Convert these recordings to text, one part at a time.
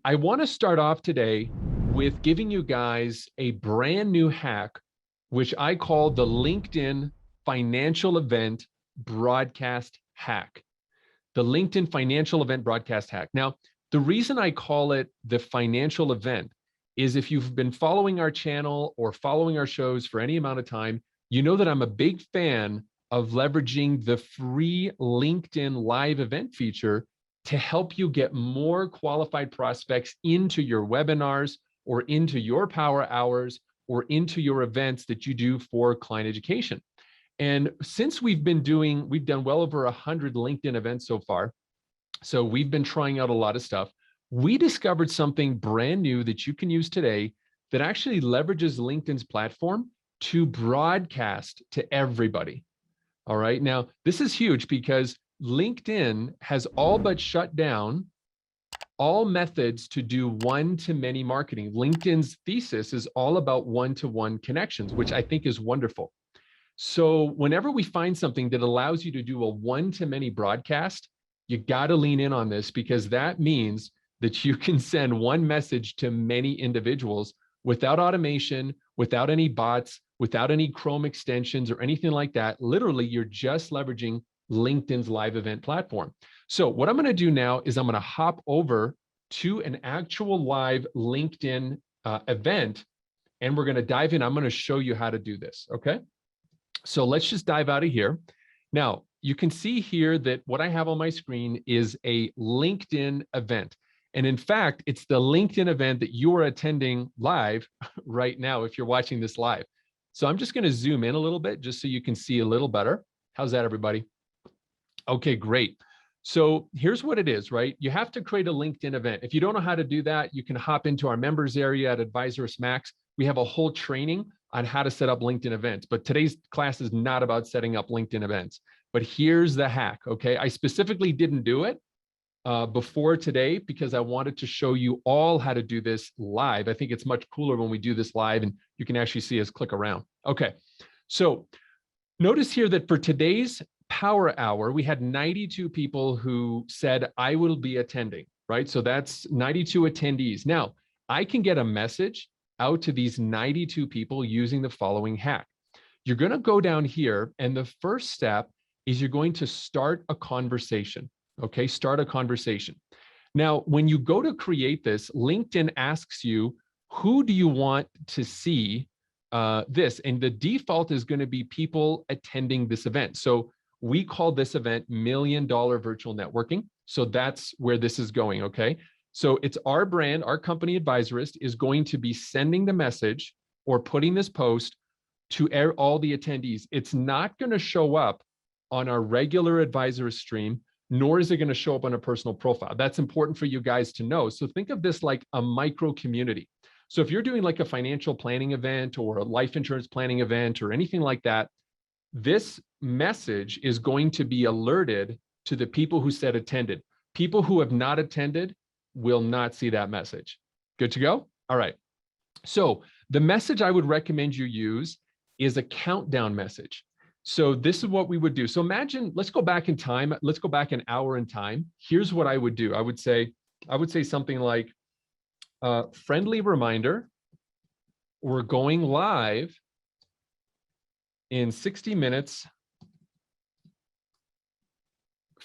I want to start off today with giving you guys a brand new hack, which I call the LinkedIn Financial Event Broadcast Hack. The LinkedIn Financial Event Broadcast Hack. Now, the reason I call it the financial event is if you've been following our channel or following our shows for any amount of time, you know that I'm a big fan of leveraging the free LinkedIn live event feature to help you get more qualified prospects into your webinars or into your power hours or into your events that you do for client education. And since we've done well over 100 LinkedIn events so far. So we've been trying out a lot of stuff. We discovered something brand new that you can use today that actually leverages LinkedIn's platform to broadcast to everybody. All right. Now, this is huge because LinkedIn has all but shut down all methods to do one-to-many marketing. LinkedIn's thesis is all about one-to-one connections, which I think is wonderful. So whenever we find something that allows you to do a one-to-many broadcast, you got to lean in on this because that means that you can send one message to many individuals without automation, without any bots, without any Chrome extensions or anything like that. Literally, you're just leveraging LinkedIn's live event platform. So what I'm going to do now is I'm going to hop over to an actual live LinkedIn event, and we're going to dive in. I'm going to show you how to do this. Okay. So let's just dive out of here. Now, you can see here that what I have on my screen is a LinkedIn event. And in fact, it's the LinkedIn event that you are attending live right now if you're watching this live. So I'm just going to zoom in a little bit just so you can see a little better. How's that, everybody? Okay, great. So here's what it is, right? You have to create a LinkedIn event. If you don't know how to do that, you can hop into our members area at Advisors Max. We have a whole training on how to set up LinkedIn events, but today's class is not about setting up LinkedIn events. But here's the hack, okay? I specifically didn't do it before today because I wanted to show you all how to do this live. I think it's much cooler when we do this live and you can actually see us click around. Okay, so notice here that for today's power hour, we had 92 people who said, I will be attending, right? So that's 92 attendees. Now, I can get a message out to these 92 people using the following hack. You're going to go down here, and the first step is you're going to start a conversation. Okay, start a conversation. Now, when you go to create this, LinkedIn asks you, who do you want to see this? And the default is going to be people attending this event. So we call this event $1 Million Virtual Networking. So that's where this is going, okay? So it's our brand, our company Advisorist is going to be sending the message or putting this post to all the attendees. It's not going to show up on our regular Advisorist stream, nor is it going to show up on a personal profile. That's important for you guys to know. So think of this like a micro community. So if you're doing like a financial planning event or a life insurance planning event or anything like that, this message is going to be alerted to the people who said attended. People who have not attended will not see that message. Good to go? All right. So the message I would recommend you use is a countdown message. So this is what we would do. So imagine, let's go back in time. Let's go back an hour in time. Here's what I would do. I would say something like, friendly reminder, we're going live in 60 minutes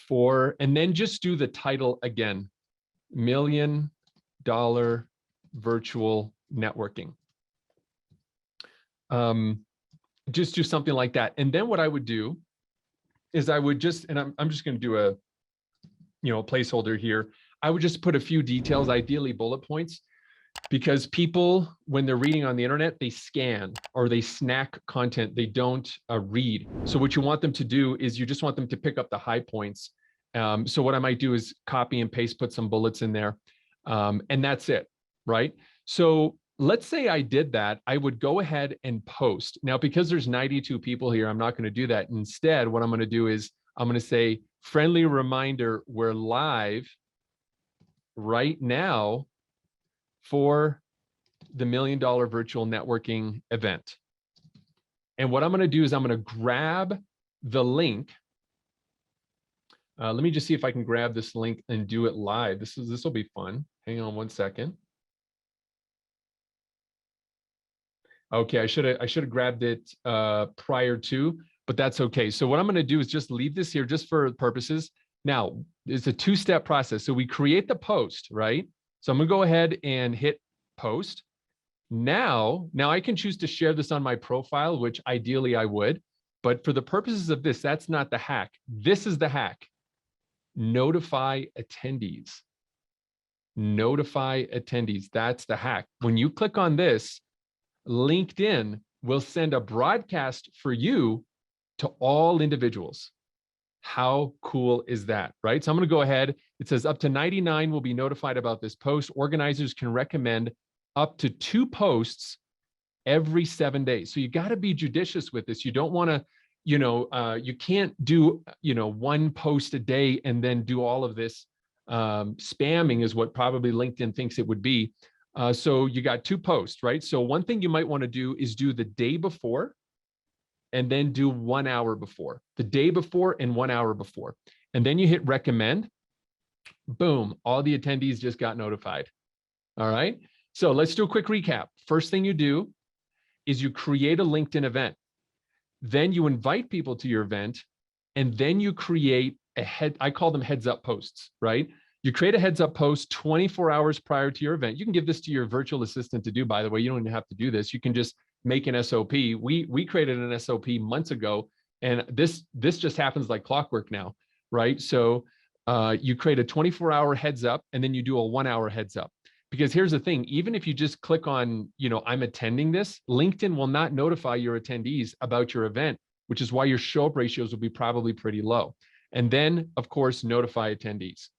and then just do the title again, $1 Million Virtual Networking. Just do something like that. And then what I would do is I would just, and I'm just going to do a placeholder here. I would just put a few details, ideally bullet points, because people, when they're reading on the internet, they scan or they snack content. They don't read. So what you want them to do is you just want them to pick up the high points. So what I might do is copy and paste, put some bullets in there, and that's it, right? So let's say I did that. I would go ahead and post. Now, because there's 92 people here, I'm not going to do that. Instead, what I'm going to do is I'm going to say, friendly reminder, we're live right now for the $1 Million Virtual Networking event. And what I'm going to do is I'm going to grab the link Let me just see if I can grab this link and do it live. This will be fun. Hang on one second. Okay, I should have grabbed it prior to, but that's okay. So what I'm going to do is just leave this here just for purposes. Now, it's a two-step process. So we create the post, right? So I'm going to go ahead and hit post. Now I can choose to share this on my profile, which ideally I would, but for the purposes of this, that's not the hack. This is the hack. Notify attendees. Notify attendees. That's the hack. When you click on this, LinkedIn will send a broadcast for you to all individuals. How cool is that, right? So I'm going to go ahead. It says up to 99 will be notified about this post. Organizers can recommend up to 2 posts every 7 days. So you got to be judicious with this. You don't want to, you can't do, 1 post a day and then do all of this. Spamming is what probably LinkedIn thinks it would be. So you got 2 posts, right? So one thing you might want to do is do the day before and then do 1 hour before. The day before and 1 hour before. And then you hit recommend. Boom, all the attendees just got notified. All right. So let's do a quick recap. First thing you do is you create a LinkedIn event. Then you invite people to your event, and then you create I call them heads up posts, right? You create a heads up post 24 hours prior to your event. You can give this to your virtual assistant to do, by the way. You don't even have to do this. You can just make an SOP. We created an SOP months ago, and this just happens like clockwork now, right? So you create a 24-hour heads up, and then you do a 1-hour heads up. Because here's the thing, even if you just click on, I'm attending this, LinkedIn will not notify your attendees about your event, which is why your show up ratios will be probably pretty low. And then, of course, notify attendees.